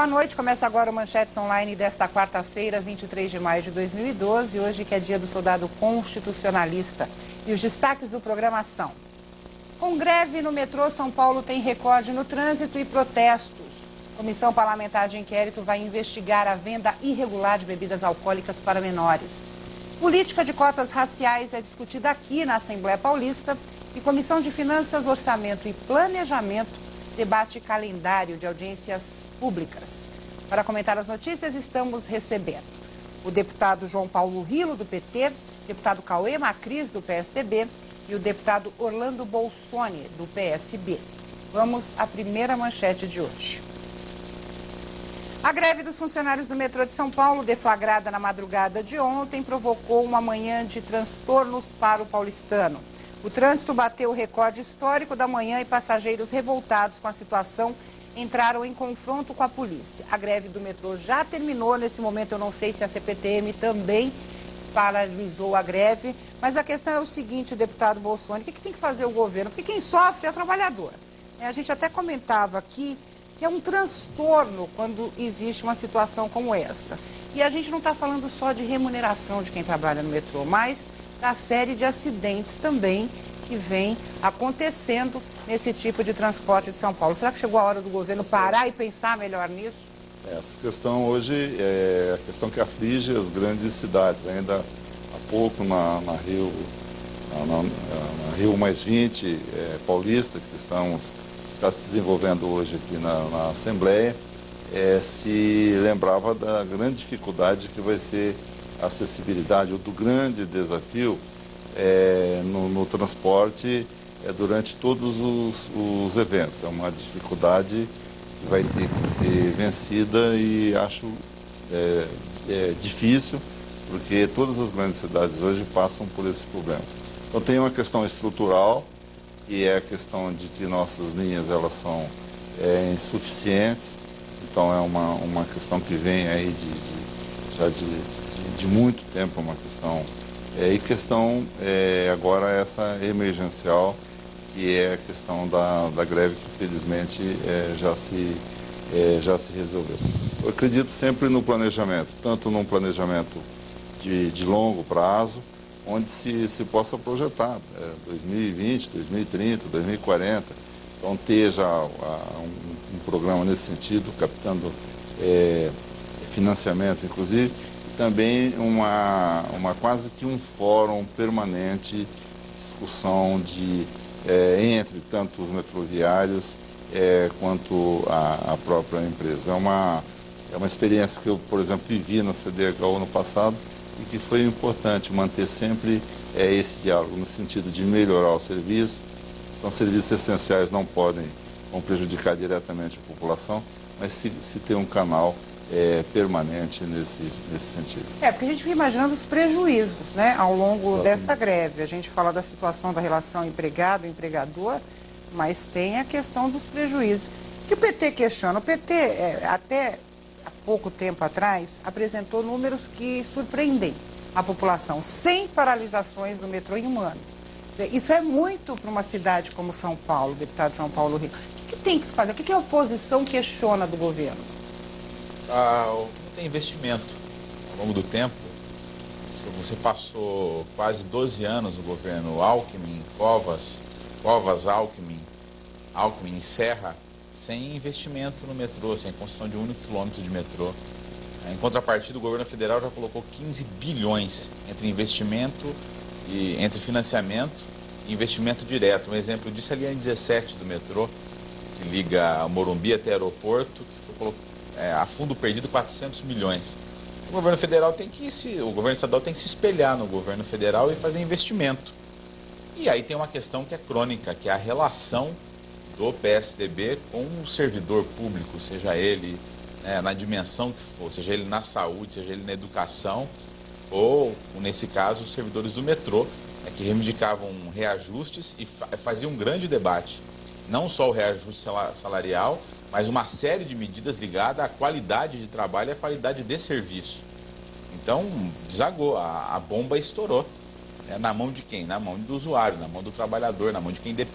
Boa noite, começa agora o Manchetes Online desta quarta-feira, 23 de maio de 2012, hoje que é dia do soldado constitucionalista. E os destaques do programa são: com greve no metrô, São Paulo tem recorde no trânsito e protestos. Comissão parlamentar de inquérito vai investigar a venda irregular de bebidas alcoólicas para menores. Política de cotas raciais é discutida aqui na Assembleia Paulista e Comissão de Finanças, Orçamento e Planejamento debate calendário de audiências públicas. Para comentar as notícias, estamos recebendo o deputado João Paulo Rilo, do PT, deputado Cauê Macris, do PSDB, e o deputado Orlando Bolsoni, do PSB. Vamos à primeira manchete de hoje. A greve dos funcionários do metrô de São Paulo, deflagrada na madrugada de ontem, provocou uma manhã de transtornos para o paulistano. O trânsito bateu o recorde histórico da manhã e passageiros revoltados com a situação entraram em confronto com a polícia. A greve do metrô já terminou. Nesse momento eu não sei se a CPTM também paralisou a greve, mas a questão é o seguinte, deputado Bolsoni, o que tem que fazer o governo? Porque quem sofre é o trabalhador. A gente até comentava aqui que é um transtorno quando existe uma situação como essa. E a gente não está falando só de remuneração de quem trabalha no metrô, mas da série de acidentes também que vem acontecendo nesse tipo de transporte de São Paulo. Será que chegou a hora do governo parar e pensar melhor nisso? Essa questão hoje é a questão que aflige as grandes cidades. Ainda há pouco na Rio Mais 20 Paulista, que está se desenvolvendo hoje aqui na Assembleia, se lembrava da grande dificuldade que vai ser a acessibilidade, ou do grande desafio no transporte durante todos os eventos. É uma dificuldade que vai ter que ser vencida e acho difícil, porque todas as grandes cidades hoje passam por esse problema. Então tem uma questão estrutural, que é a questão de que nossas linhas elas são insuficientes. Então é uma questão que vem aí já de muito tempo, uma questão. E questão agora essa emergencial, que é a questão da greve, que felizmente já se resolveu. Eu acredito sempre no planejamento, tanto num planejamento de longo prazo, onde se possa projetar 2020, 2030, 2040. Então ter já um programa nesse sentido, captando financiamentos, inclusive, e também quase que um fórum permanente de discussão entre tanto os metroviários quanto a própria empresa. É uma experiência que eu, por exemplo, vivi na CDHU no passado e que foi importante manter sempre esse diálogo no sentido de melhorar o serviço. São serviços essenciais, não vão prejudicar diretamente a população, mas se ter um canal permanente nesse sentido. Porque a gente fica imaginando os prejuízos, né, ao longo dessa greve. A gente fala da situação da relação empregado-empregador, mas tem a questão dos prejuízos. Que o PT questiona. O PT, até há pouco tempo atrás, apresentou números que surpreendem a população. 100 paralisações no metrô em um ano. Isso é muito para uma cidade como São Paulo, deputado João Paulo Rilo. O que tem que se fazer? O que a oposição questiona do governo? Não tem investimento. Ao longo do tempo, você passou quase 12 anos no governo Alckmin, Covas, Alckmin e Serra, sem investimento no metrô, sem construção de um único quilômetro de metrô. Em contrapartida, o governo federal já colocou 15 bilhões entre investimento entre financiamento e investimento direto. Um exemplo disso é a linha 17 do metrô, que liga Morumbi até aeroporto, que foi a fundo perdido 400 milhões. O governo federal o governo estadual tem que se espelhar no governo federal e fazer investimento. E aí tem uma questão que é crônica, que é a relação do PSDB com o servidor público, seja ele na dimensão que for, seja ele na saúde, seja ele na educação, ou, nesse caso, os servidores do metrô, que reivindicavam reajustes e faziam um grande debate. Não só o reajuste salarial, mas uma série de medidas ligadas à qualidade de trabalho e à qualidade de serviço. Então, desagou, a bomba estourou. Na mão de quem? Na mão do usuário, na mão do trabalhador, na mão de quem desse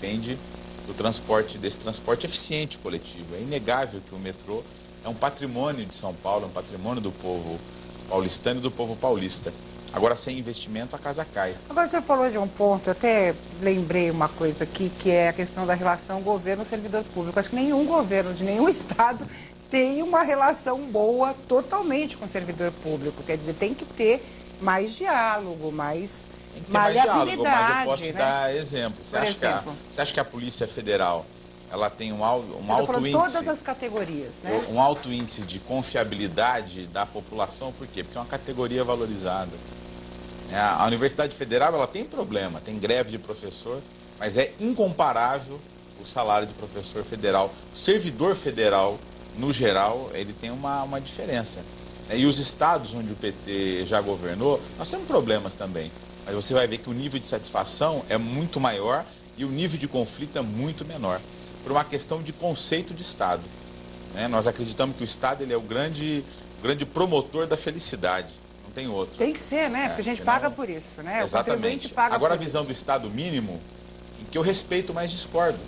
transporte eficiente coletivo. É inegável que o metrô é um patrimônio de São Paulo, é um patrimônio do povo paulistano e do povo paulista. Agora, sem investimento, a casa cai. Agora, você falou de um ponto, eu até lembrei uma coisa aqui, que é a questão da relação governo-servidor público. Acho que nenhum governo de nenhum estado tem uma relação boa totalmente com o servidor público. Quer dizer, tem que ter mais diálogo, mais maleabilidade. Mas eu posso te dar exemplo. Você acha que a Polícia Federal ela tem um alto índice... todas as categorias, né? Um alto índice de confiabilidade da população, por quê? Porque é uma categoria valorizada. A Universidade Federal ela tem problema, tem greve de professor, mas é incomparável o salário de professor federal. O servidor federal, no geral, ele tem uma diferença. E os estados onde o PT já governou, nós temos problemas também. Mas você vai ver que o nível de satisfação é muito maior e o nível de conflito é muito menor. Por uma questão de conceito de Estado. Nós acreditamos que o Estado ele é o grande promotor da felicidade. Não tem outro. Tem que ser, né? Porque a gente paga por isso, né? Exatamente. Agora a visão do Estado mínimo, em que eu respeito, mas discordo.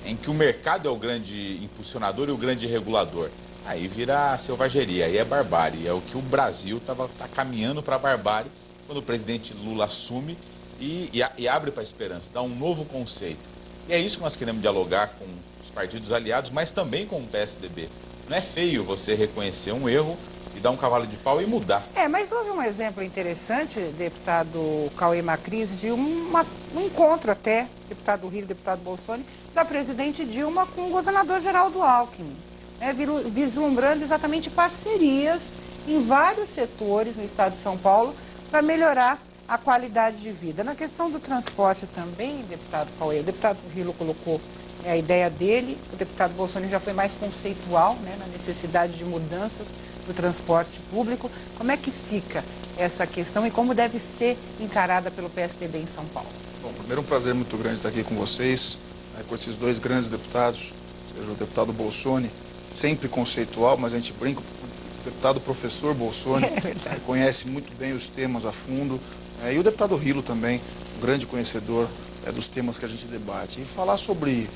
Em que o mercado é o grande impulsionador e o grande regulador. Aí vira selvageria, aí é barbárie. É o que o Brasil está caminhando para a barbárie quando o presidente Lula assume e abre para a esperança, dá um novo conceito. E é isso que nós queremos dialogar com os partidos aliados, mas também com o PSDB. Não é feio você reconhecer um erro e dar um cavalo de pau e mudar. Mas houve um exemplo interessante, deputado Cauê Macris, de um encontro até, deputado Rio, deputado Bolsonaro, da presidente Dilma com o governador Geraldo Alckmin, vislumbrando exatamente parcerias em vários setores no estado de São Paulo para melhorar a qualidade de vida. Na questão do transporte também, deputado Cauê, o deputado Rilo colocou a ideia dele, o deputado Bolsonaro já foi mais conceitual, na necessidade de mudanças no transporte público. Como é que fica essa questão e como deve ser encarada pelo PSDB em São Paulo? Bom, primeiro um prazer muito grande estar aqui com vocês, com esses dois grandes deputados, seja o deputado Bolsonaro, sempre conceitual, mas a gente brinca, o deputado professor Bolsonaro, conhece muito bem os temas a fundo, e o deputado Rilo também, um grande conhecedor dos temas que a gente debate. E falar sobre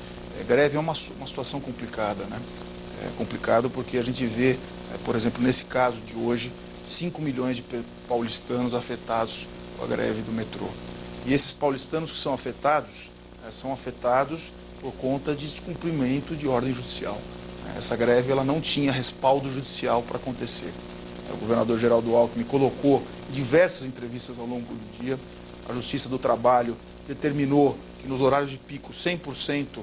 greve é uma situação complicada, né? É complicado porque a gente vê, por exemplo, nesse caso de hoje, 5 milhões de paulistanos afetados com a greve do metrô. E esses paulistanos que são afetados por conta de descumprimento de ordem judicial. Essa greve ela não tinha respaldo judicial para acontecer. O governador Geraldo Alckmin colocou em diversas entrevistas ao longo do dia, a Justiça do Trabalho determinou que nos horários de pico 100%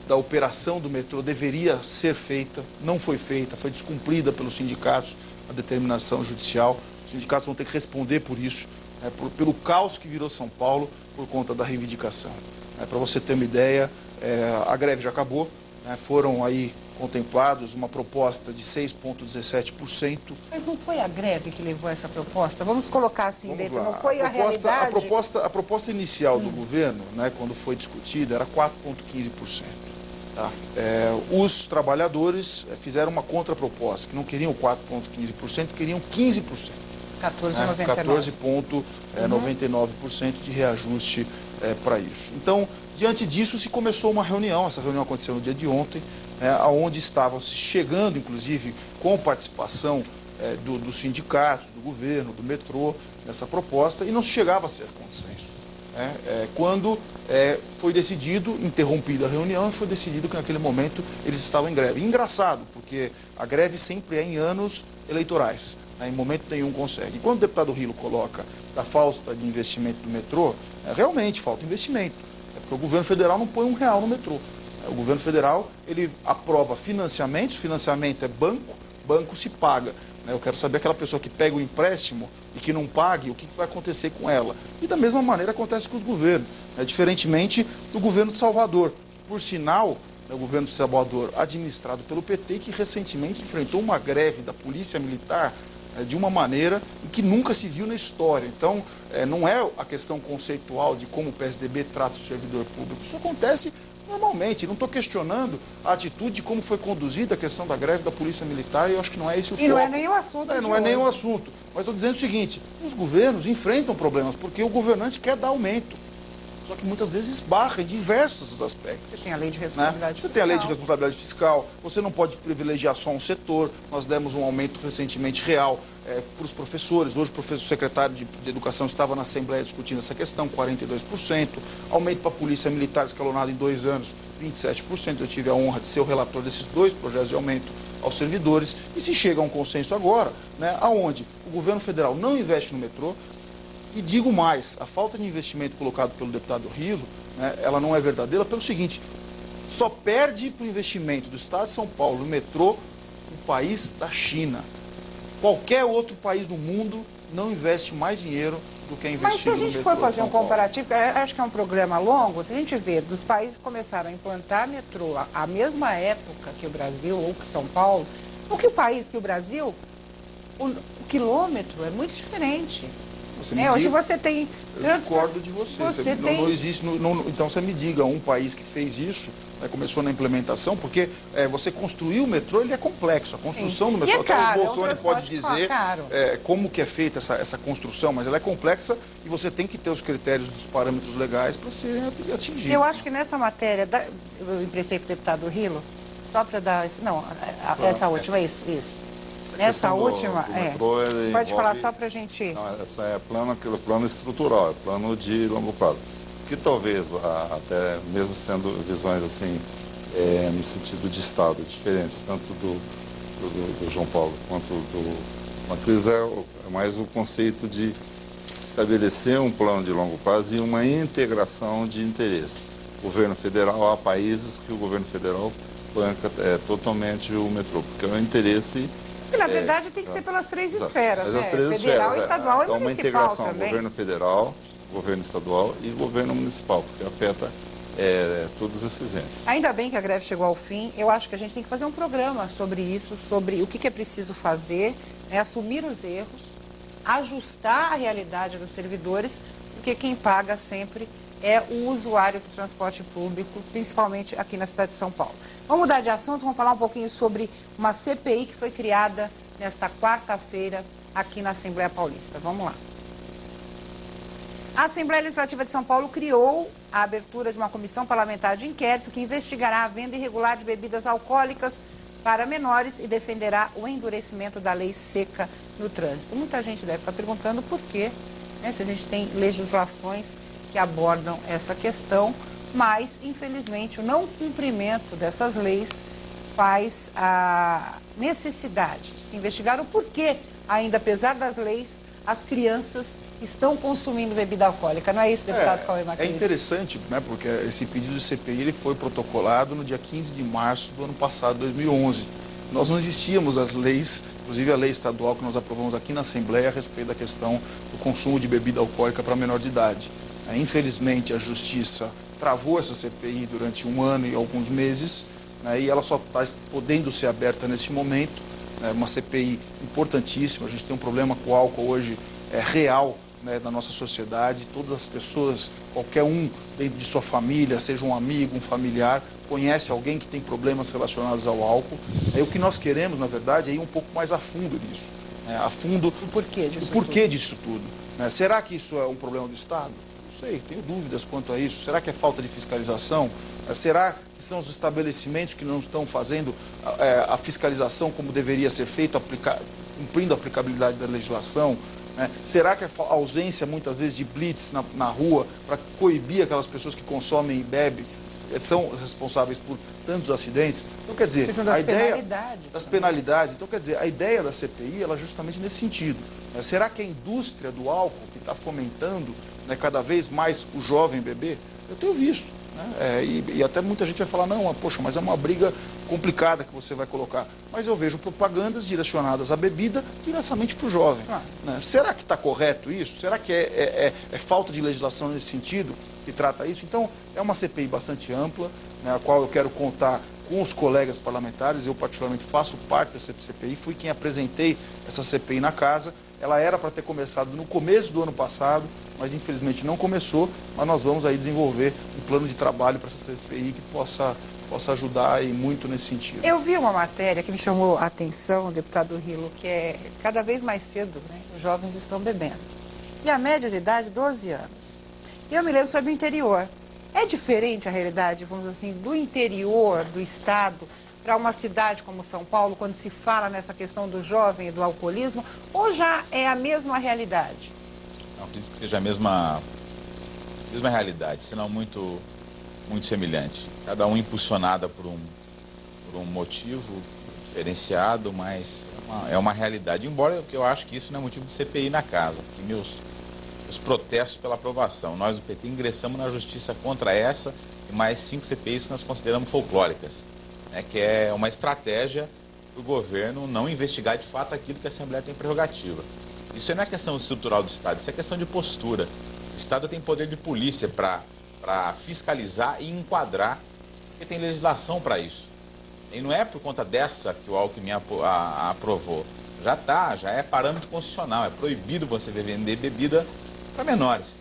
da operação do metrô deveria ser feita, não foi feita, foi descumprida pelos sindicatos, a determinação judicial. Os sindicatos vão ter que responder por isso, pelo caos que virou São Paulo por conta da reivindicação. Para você ter uma ideia, a greve já acabou, foram aí contemplados uma proposta de 6,17%. Mas não foi a greve que levou essa proposta? Vamos colocar assim dentro, não foi a realidade? A proposta inicial do governo, quando foi discutida, era 4,15%. Tá? Os trabalhadores fizeram uma contraproposta, que não queriam 4,15%, queriam 15%. 14,99% de reajuste para isso. Então, diante disso, se começou uma reunião, essa reunião aconteceu no dia de ontem, onde estavam se chegando, inclusive, com participação dos sindicatos, do governo, do metrô, nessa proposta, e não se chegava a ser consenso. Quando foi decidido, interrompida a reunião, e foi decidido que naquele momento eles estavam em greve. E engraçado, porque a greve sempre é em anos eleitorais. Em momento nenhum consegue. E quando o deputado Rilo coloca da falta de investimento do metrô, realmente falta investimento. Porque o governo federal não põe R$1 no metrô. O governo federal, ele aprova financiamentos, financiamento é banco se paga. Eu quero saber aquela pessoa que pega o empréstimo e que não pague, o que vai acontecer com ela. E da mesma maneira acontece com os governos, diferentemente do governo de Salvador. Por sinal, o governo de Salvador, administrado pelo PT, que recentemente enfrentou uma greve da Polícia Militar de uma maneira que nunca se viu na história. Então, não é a questão conceitual de como o PSDB trata o servidor público. Isso acontece normalmente. Não estou questionando a atitude de como foi conduzida a questão da greve da Polícia Militar, e eu acho que não é esse o foco. E não é nem o assunto. Não é nem o assunto. Mas estou dizendo o seguinte, os governos enfrentam problemas, porque o governante quer dar aumento. só que muitas vezes esbarra em diversos aspectos. Você tem a lei de responsabilidade fiscal. Você tem a lei de responsabilidade fiscal, você não pode privilegiar só um setor. Nós demos um aumento recentemente real para os professores. Hoje o secretário de Educação estava na Assembleia discutindo essa questão, 42%. Aumento para a Polícia Militar escalonado em 2 anos, 27%. Eu tive a honra de ser o relator desses 2 projetos de aumento aos servidores. E se chega a um consenso agora, aonde o governo federal não investe no metrô. E digo mais, a falta de investimento colocado pelo deputado Rilo, ela não é verdadeira pelo seguinte: só perde para o investimento do Estado de São Paulo no metrô o país da China. Qualquer outro país no mundo não investe mais dinheiro do que é investido no metrô. Mas se a gente for fazer um comparativo, acho que é um programa longo, se a gente vê, dos países que começaram a implantar metrô à mesma época que o Brasil ou que São Paulo, o que o país que o Brasil, o quilômetro é muito diferente. Hoje você tem... Eu discordo de você. Não existe, então você me diga um país que fez isso, começou na implementação, porque você construir o metrô, ele é complexo. A construção do metrô, é caro, o Bolsonaro pode dizer como que é feita essa construção, mas ela é complexa e você tem que ter os critérios dos parâmetros legais para ser atingido. Eu acho que nessa matéria, eu emprestei para o deputado Rilo, só para dar... Não, essa última, é isso. Nessa última, pode falar só para a gente... Não, essa é aquele plano estrutural, é plano de longo prazo. Que talvez, até mesmo sendo visões assim, no sentido de Estado, diferentes, tanto do João Paulo quanto do Macris, é mais o conceito de estabelecer um plano de longo prazo e uma integração de interesse. O governo federal, há países que o governo federal banca totalmente o metrô, porque é um interesse... Porque, na verdade, tem que ser pelas 3 esferas, federal, estadual e municipal uma integração, também. Governo federal, governo estadual e governo municipal, porque afeta todos esses entes. Ainda bem que a greve chegou ao fim. Eu acho que a gente tem que fazer um programa sobre isso, sobre o que é preciso fazer, assumir os erros, ajustar a realidade dos servidores, porque quem paga sempre é o usuário do transporte público, principalmente aqui na cidade de São Paulo. Vamos mudar de assunto, vamos falar um pouquinho sobre uma CPI que foi criada nesta quarta-feira aqui na Assembleia Paulista. Vamos lá. A Assembleia Legislativa de São Paulo criou a abertura de uma comissão parlamentar de inquérito que investigará a venda irregular de bebidas alcoólicas para menores e defenderá o endurecimento da lei seca no trânsito. Muita gente deve estar perguntando por quê, se a gente tem legislações que abordam essa questão, mas, infelizmente, o não cumprimento dessas leis faz a necessidade de se investigar o porquê, ainda apesar das leis, as crianças estão consumindo bebida alcoólica. Não é isso, deputado Cauê Macris? É interessante, porque esse pedido de CPI ele foi protocolado no dia 15 de março do ano passado, 2011. Nós não existíamos as leis, inclusive a lei estadual que nós aprovamos aqui na Assembleia a respeito da questão do consumo de bebida alcoólica para menor de idade. Infelizmente, a Justiça travou essa CPI durante 1 ano e alguns meses, e ela só está podendo ser aberta nesse momento. Uma CPI importantíssima. A gente tem um problema com o álcool hoje real na nossa sociedade. Todas as pessoas, qualquer um dentro de sua família, seja um amigo, um familiar, conhece alguém que tem problemas relacionados ao álcool. O que nós queremos, na verdade, é ir um pouco mais a fundo nisso. A fundo o porquê disso tudo. Será que isso é um problema do Estado? Não sei, tenho dúvidas quanto a isso. Será que é falta de fiscalização? Será que são os estabelecimentos que não estão fazendo a fiscalização como deveria ser feito, cumprindo a aplicabilidade da legislação? Será que a ausência, muitas vezes, de blitz na rua para coibir aquelas pessoas que consomem e bebem são responsáveis por tantos acidentes? Então, quer dizer, a ideia das penalidades. Então, quer dizer, a ideia da CPI ela é justamente nesse sentido. Será que a indústria do álcool que está fomentando cada vez mais o jovem beber? Eu tenho visto. E até muita gente vai falar, não, poxa, mas é uma briga complicada que você vai colocar. Mas eu vejo propagandas direcionadas à bebida diretamente para o jovem. Será que está correto isso? Será que é falta de legislação nesse sentido que trata isso? Então, é uma CPI bastante ampla, a qual eu quero contar com os colegas parlamentares. Eu, particularmente, faço parte dessa CPI, fui quem apresentei essa CPI na casa. Ela era para ter começado no começo do ano passado, mas infelizmente não começou, mas nós vamos aí desenvolver um plano de trabalho para essa CPI que possa ajudar aí muito nesse sentido. Eu vi uma matéria que me chamou a atenção, deputado Rilo, que é cada vez mais cedo, os jovens estão bebendo. E a média de idade, 12 anos. E eu me lembro só do interior. É diferente a realidade, vamos dizer assim, do interior do estado para uma cidade como São Paulo, quando se fala nessa questão do jovem e do alcoolismo, ou já é a mesma realidade? Não acredito que seja a mesma realidade, senão muito semelhante. Cada um impulsionada por um motivo diferenciado, mas é uma realidade. Embora eu acho que isso não é motivo de CPI na casa, porque meus protestos pela aprovação, nós do PT ingressamos na justiça contra essa e mais 5 CPIs que nós consideramos folclóricas, né, que é uma estratégia do governo não investigar de fato aquilo que a Assembleia tem prerrogativa. Isso não é questão estrutural do Estado, isso é questão de postura. O Estado tem poder de polícia para fiscalizar e enquadrar, porque tem legislação para isso. E não é por conta dessa que o Alckmin aprovou. Já é parâmetro constitucional, é proibido você vender bebida para menores.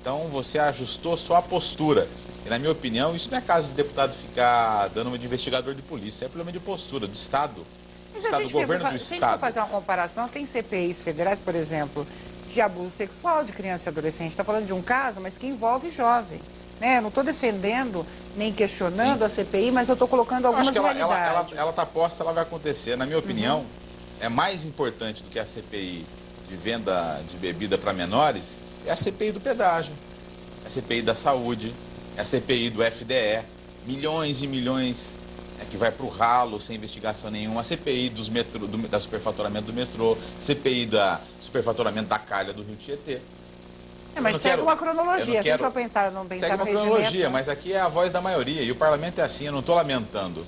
Então você ajustou só a postura. E na minha opinião, isso não é caso do deputado ficar dando uma de investigador de polícia, é problema de postura do Estado. Do governo do Estado. Se a gente for fazer uma comparação, tem CPIs federais, por exemplo, de abuso sexual de criança e adolescente. Está falando de um caso, mas que envolve jovem. Né? Eu não estou defendendo nem questionando a CPI, mas eu estou colocando algumas realidades. Ela está posta, ela vai acontecer. Na minha opinião, é mais importante do que a CPI de venda de bebida para menores, é a CPI do pedágio, é a CPI da saúde, é a CPI do FDE, milhões e milhões que vai para o ralo sem investigação nenhuma, a CPI da superfaturamento do metrô, CPI da superfaturamento da calha do Rio Tietê. Mas segue uma cronologia, se a gente for pensar no segue uma cronologia, mas aqui é a voz da maioria e o parlamento é assim, eu não estou lamentando,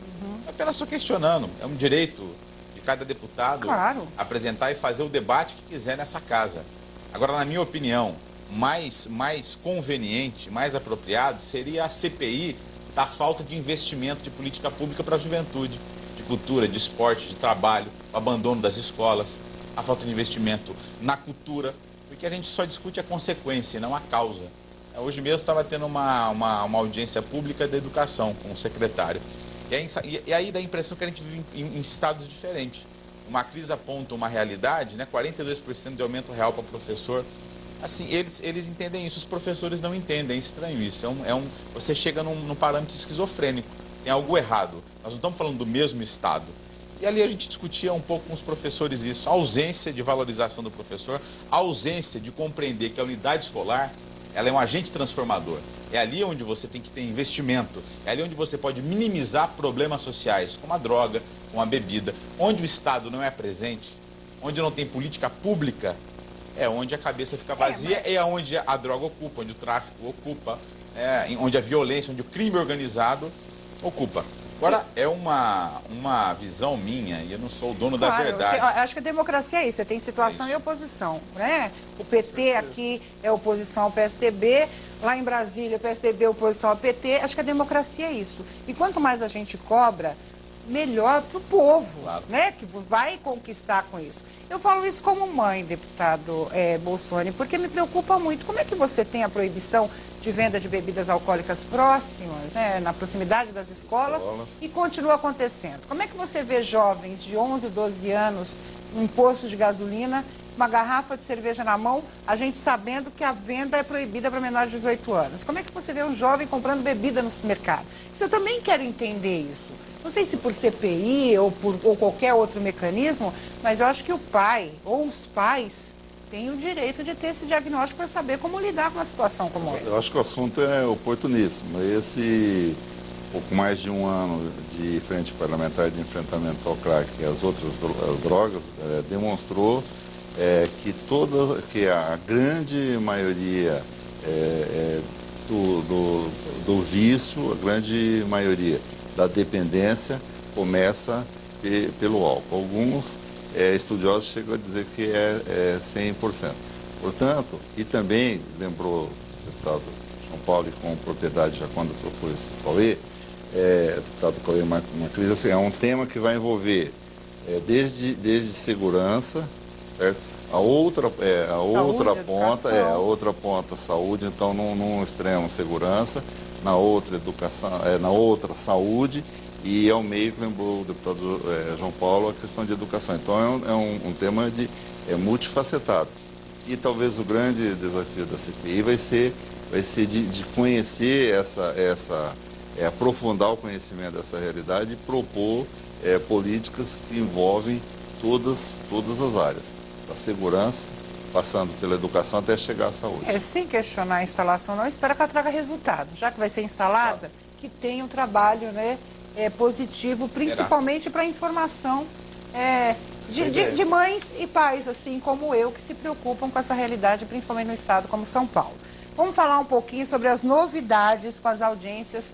apenas estou questionando, é um direito de cada deputado apresentar e fazer o debate que quiser nessa casa. Agora, na minha opinião, mais conveniente, mais apropriado seria a CPI da falta de investimento de política pública para a juventude, de cultura, de esporte, de trabalho, o abandono das escolas, a falta de investimento na cultura, porque a gente só discute a consequência, não a causa. Hoje mesmo estava tendo uma audiência pública da educação com o secretário. E aí dá a impressão que a gente vive em estados diferentes. Uma crise aponta uma realidade, né, 42% de aumento real para professor. Assim, eles entendem isso, os professores não entendem, é estranho isso. Você chega num parâmetro esquizofrênico, tem algo errado. Nós não estamos falando do mesmo Estado. E ali a gente discutia um pouco com os professores isso, a ausência de valorização do professor, a ausência de compreender que a unidade escolar, ela é um agente transformador. É ali onde você tem que ter investimento, é ali onde você pode minimizar problemas sociais, como a droga, como a bebida. Onde o Estado não é presente, onde não tem política pública, é onde a cabeça fica vazia, é onde a droga ocupa, onde o tráfico ocupa, onde a violência, onde o crime organizado ocupa. Agora, é uma visão minha, e eu não sou o dono da verdade. Eu acho que a democracia é isso, você tem situação e oposição, né? O PT aqui é oposição ao PSDB, lá em Brasília o PSDB é oposição ao PT, acho que a democracia é isso. E quanto mais a gente cobra, melhor para o povo, né? Que vai conquistar com isso. Eu falo isso como mãe, deputado Bolsonaro, porque me preocupa muito. Como é que você tem a proibição de venda de bebidas alcoólicas próximas, né, na proximidade das escolas, e continua acontecendo? Como é que você vê jovens de 11, 12 anos em posto de gasolina, uma garrafa de cerveja na mão, a gente sabendo que a venda é proibida para menores de 18 anos? Como é que você vê um jovem comprando bebida no supermercado? Eu também quero entender isso. Não sei se por CPI ou qualquer outro mecanismo, mas eu acho que o pai ou os pais têm o direito de ter esse diagnóstico para saber como lidar com uma situação como essa. Eu acho que o assunto é oportuníssimo. Esse pouco mais de um ano de frente parlamentar de enfrentamento ao crack e às outras drogas demonstrou que a grande maioria do vício, a grande maioria da dependência começa pelo álcool. Alguns estudiosos chegam a dizer que é 100%. Portanto, e também lembrou o deputado João Paulo, e com propriedade já quando propôs o Cauê, deputado Cauê Macris, assim, é um tema que vai envolver desde segurança, certo? A outra ponta, saúde, então num extremo segurança, na outra educação, na outra saúde, e ao meio que lembrou o deputado João Paulo a questão de educação. Então é um tema multifacetado. E talvez o grande desafio da CPI vai ser de conhecer aprofundar o conhecimento dessa realidade e propor políticas que envolvem todas as áreas, da segurança, passando pela educação até chegar à saúde. Sem questionar a instalação, não, espera que ela traga resultados. Já que vai ser instalada, que tenha um trabalho, né, positivo, principalmente para a informação de mães e pais, assim como eu, que se preocupam com essa realidade, principalmente no estado como São Paulo. Vamos falar um pouquinho sobre as novidades com as audiências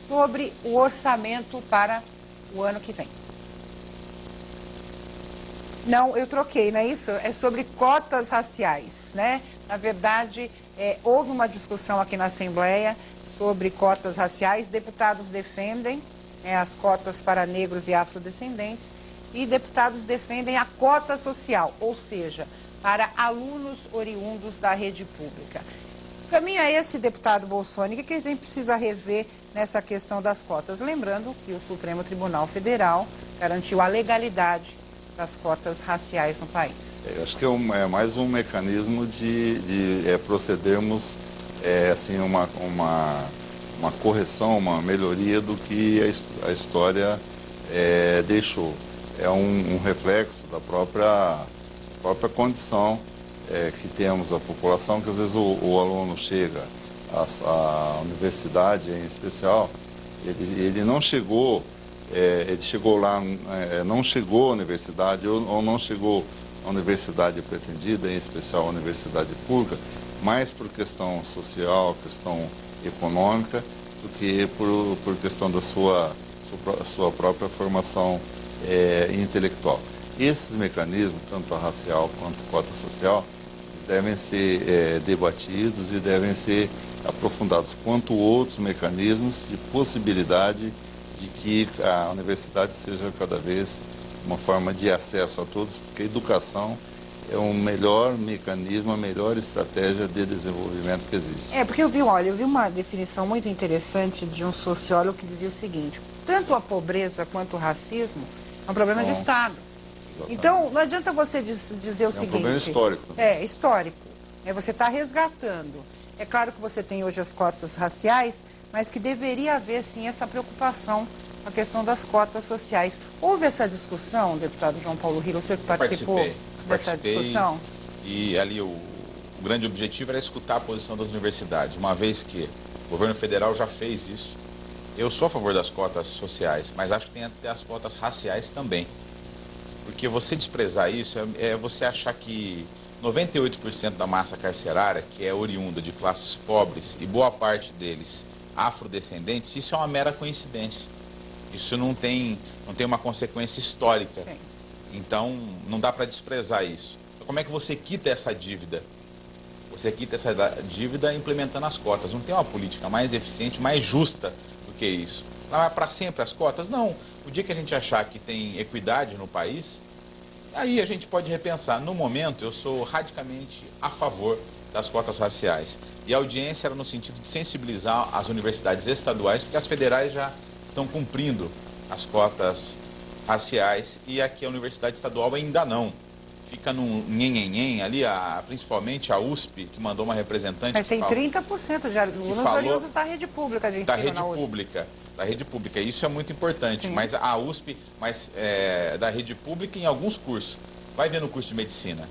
sobre o orçamento para o ano que vem. Não, eu troquei, não é isso? É sobre cotas raciais, né? Na verdade, houve uma discussão aqui na Assembleia sobre cotas raciais. Deputados defendem as cotas para negros e afrodescendentes e deputados defendem a cota social, ou seja, para alunos oriundos da rede pública. O caminho é esse, deputado Bolsoni, que a gente precisa rever nessa questão das cotas. Lembrando que o Supremo Tribunal Federal garantiu a legalidade das cotas raciais no país. Eu acho que é mais um mecanismo de procedermos assim, uma correção, uma melhoria do que a história deixou. É um reflexo da própria condição que temos a população, que às vezes o aluno chega à universidade em especial, ele não chegou, ele chegou lá, não chegou à universidade ou não chegou à universidade pretendida, em especial a universidade pública, mais por questão social, questão econômica, do que por questão da sua própria formação intelectual. Esses mecanismos, tanto a racial quanto a cota social, devem ser debatidos e devem ser aprofundados, quanto outros mecanismos de possibilidade de que a universidade seja cada vez uma forma de acesso a todos, porque a educação é um melhor mecanismo, a melhor estratégia de desenvolvimento que existe. Porque eu vi uma definição muito interessante de um sociólogo que dizia o seguinte: tanto a pobreza quanto o racismo é um problema de Estado. Exatamente. Então, não adianta você dizer o seguinte... É um problema histórico. Histórico. Você está resgatando. É claro que você tem hoje as cotas raciais, mas que deveria haver, sim, essa preocupação com a questão das cotas sociais. Houve essa discussão, deputado João Paulo Rilo, você que participou dessa discussão? E ali o grande objetivo era escutar a posição das universidades, uma vez que o governo federal já fez isso. Eu sou a favor das cotas sociais, mas acho que tem até as cotas raciais também. Porque você desprezar isso é você achar que 98% da massa carcerária, que é oriunda de classes pobres e boa parte deles afrodescendentes, isso é uma mera coincidência. Isso não tem uma consequência histórica. Sim. Então, não dá para desprezar isso. Então, como é que você quita essa dívida? Você quita essa dívida implementando as cotas. Não tem uma política mais eficiente, mais justa do que isso. Não é para sempre as cotas? Não. O dia que a gente achar que tem equidade no país, aí a gente pode repensar. No momento, eu sou radicalmente a favor das cotas raciais. E a audiência era no sentido de sensibilizar as universidades estaduais, porque as federais já estão cumprindo as cotas raciais e aqui a universidade estadual ainda não. Fica num nhenhenhen ali, principalmente a USP, que mandou uma representante... Mas tem 30% de alunos oriundos da rede pública de ensino na USP. Da rede pública, isso é muito importante. Sim. Mas a USP, da rede pública em alguns cursos. Vai ver no curso de medicina.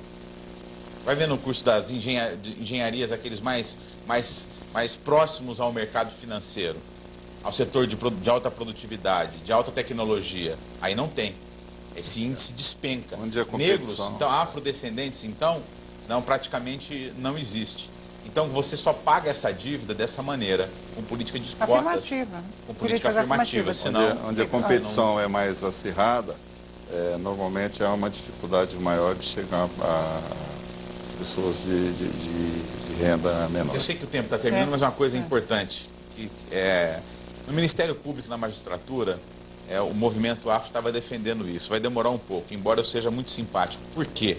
Vai ver no curso das engenharias, aqueles mais próximos ao mercado financeiro, ao setor de alta produtividade, de alta tecnologia. Aí não tem. Esse índice despenca. Negros, então, afrodescendentes, então, praticamente não existe. Então, você só paga essa dívida dessa maneira, com política de cotas, afirmativa. Com política afirmativa. Senão, onde a competição é mais acirrada, normalmente há uma dificuldade maior de chegar às pessoas de renda menor. Eu sei que o tempo está terminando, mas uma coisa importante, que no Ministério Público, na magistratura, o movimento afro estava defendendo isso. Vai demorar um pouco, embora eu seja muito simpático. Por quê?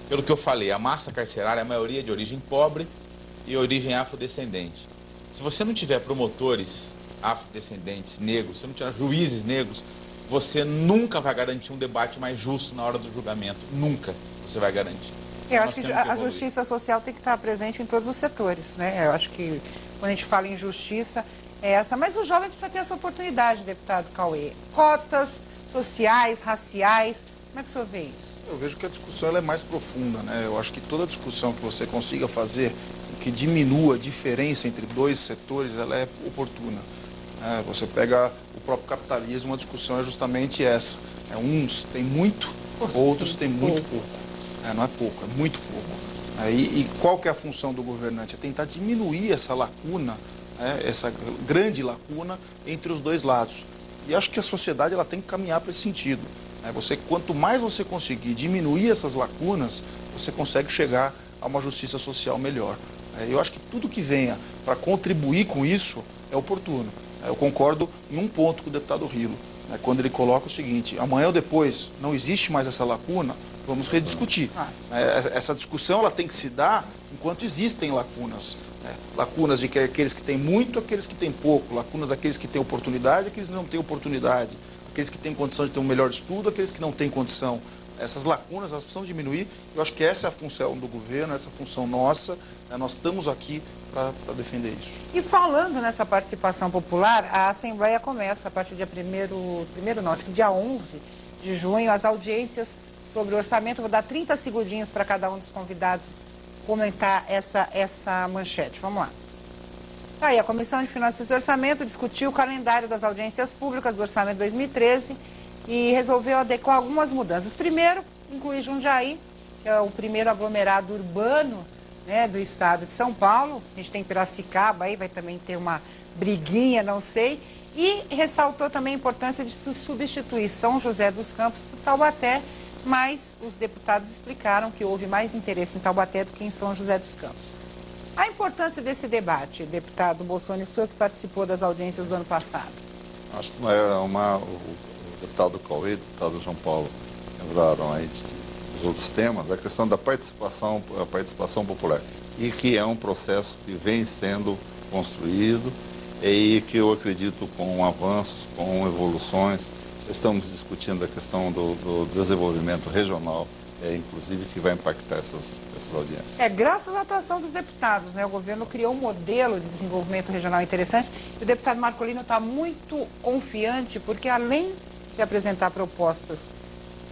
Pelo que eu falei, a massa carcerária, a maioria é de origem pobre e origem afrodescendente. Se você não tiver promotores afrodescendentes negros, se não tiver juízes negros, você nunca vai garantir um debate mais justo na hora do julgamento. Nunca você vai garantir. Eu acho que a justiça social tem que estar presente em todos os setores, né? Eu acho que quando a gente fala em justiça é essa, mas o jovem precisa ter essa oportunidade, deputado Cauê. Cotas sociais, raciais, como é que o senhor vê isso? Eu vejo que a discussão ela é mais profunda, né? Eu acho que toda discussão que você consiga fazer que diminua a diferença entre dois setores, ela é oportuna. Você pega o próprio capitalismo, a discussão é justamente essa. Uns têm muito, outros têm muito pouco. Não é pouco, é muito pouco. E qual que é a função do governante? É tentar diminuir essa lacuna, essa grande lacuna entre os dois lados. E acho que a sociedade ela tem que caminhar para esse sentido. Quanto mais você conseguir diminuir essas lacunas, você consegue chegar a uma justiça social melhor. Eu acho que tudo que venha para contribuir com isso é oportuno. Eu concordo em um ponto com o deputado Rilo, quando ele coloca o seguinte: amanhã ou depois não existe mais essa lacuna, vamos rediscutir. Essa discussão ela tem que se dar enquanto existem lacunas. Lacunas de aqueles que têm muito, aqueles que têm pouco, lacunas daqueles que têm oportunidade, aqueles que não têm oportunidade, aqueles que têm condição de ter um melhor estudo, aqueles que não têm condição. Essas lacunas elas precisam diminuir. Eu acho que essa é a função do governo, essa é a função nossa. Nós estamos aqui para defender isso. E falando nessa participação popular, a Assembleia começa a partir do dia 11 de junho, as audiências sobre o orçamento. Vou dar 30 segundinhos para cada um dos convidados comentar essa manchete. Vamos lá. Aí, a Comissão de Finanças e Orçamento discutiu o calendário das audiências públicas do orçamento 2013 e resolveu adequar algumas mudanças. Primeiro, incluir Jundiaí, que é o primeiro aglomerado urbano, né, do estado de São Paulo. A gente tem Piracicaba, aí vai também ter uma briguinha, não sei. E ressaltou também a importância de substituir São José dos Campos por Taubaté, mas os deputados explicaram que houve mais interesse em Taubaté do que em São José dos Campos. A importância desse debate, deputado Bolsonaro, o senhor que participou das audiências do ano passado. Acho que o deputado Cauê, o deputado João Paulo, lembraram aí dos outros temas, a questão da participação popular, e que é um processo que vem sendo construído e que eu acredito com avanços, com evoluções. Estamos discutindo a questão do desenvolvimento regional, inclusive, que vai impactar essas audiências. Graças à atuação dos deputados, né? O governo criou um modelo de desenvolvimento regional interessante. E o deputado Marcolino está muito confiante, porque além de apresentar propostas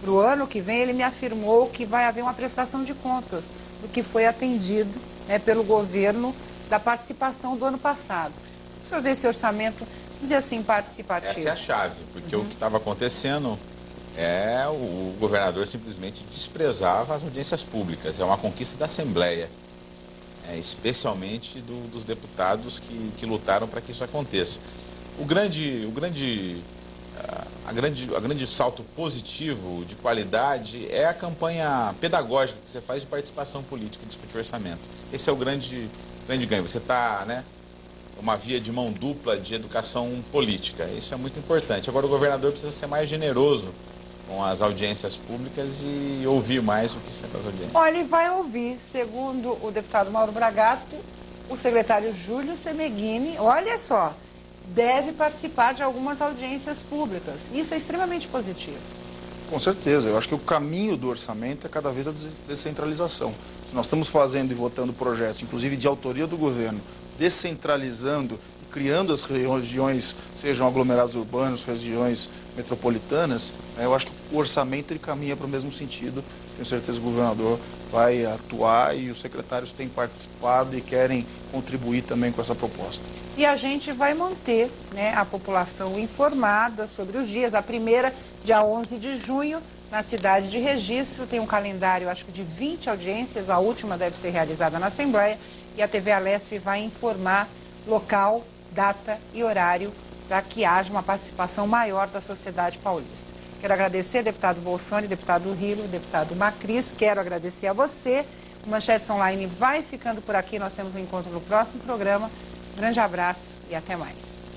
para o ano que vem, ele me afirmou que vai haver uma prestação de contas do que foi atendido, né, pelo governo da participação do ano passado. O senhor vê esse orçamento, assim, participativo? Essa é a chave, porque o que estava acontecendo o governador simplesmente desprezava as audiências públicas. É uma conquista da Assembleia, especialmente dos deputados que lutaram para que isso aconteça. O grande salto positivo de qualidade é a campanha pedagógica que você faz de participação política, de discutir orçamento. Esse é o grande ganho. Você está, uma via de mão dupla de educação política. Isso é muito importante. Agora o governador precisa ser mais generoso com as audiências públicas e ouvir mais o que são as audiências. Olha, ele vai ouvir, segundo o deputado Mauro Bragato, o secretário Júlio Semeghini, olha só, deve participar de algumas audiências públicas. Isso é extremamente positivo. Com certeza. Eu acho que o caminho do orçamento é cada vez a descentralização. Se nós estamos fazendo e votando projetos, inclusive de autoria do governo, descentralizando e criando as regiões, sejam aglomerados urbanos, regiões metropolitanas, eu acho que o orçamento ele caminha para o mesmo sentido. Tenho certeza que o governador vai atuar e os secretários têm participado e querem contribuir também com essa proposta. E a gente vai manter, a população informada sobre os dias. A primeira, dia 11 de junho, na cidade de Registro, tem um calendário, acho que de 20 audiências, a última deve ser realizada na Assembleia, e a TV Alesp vai informar local, data e horário para que haja uma participação maior da sociedade paulista. Quero agradecer, deputado Bolsonaro, deputado Rilo, deputado Macris. Quero agradecer a você. O Manchetes Online vai ficando por aqui. Nós temos um encontro no próximo programa. Grande abraço e até mais.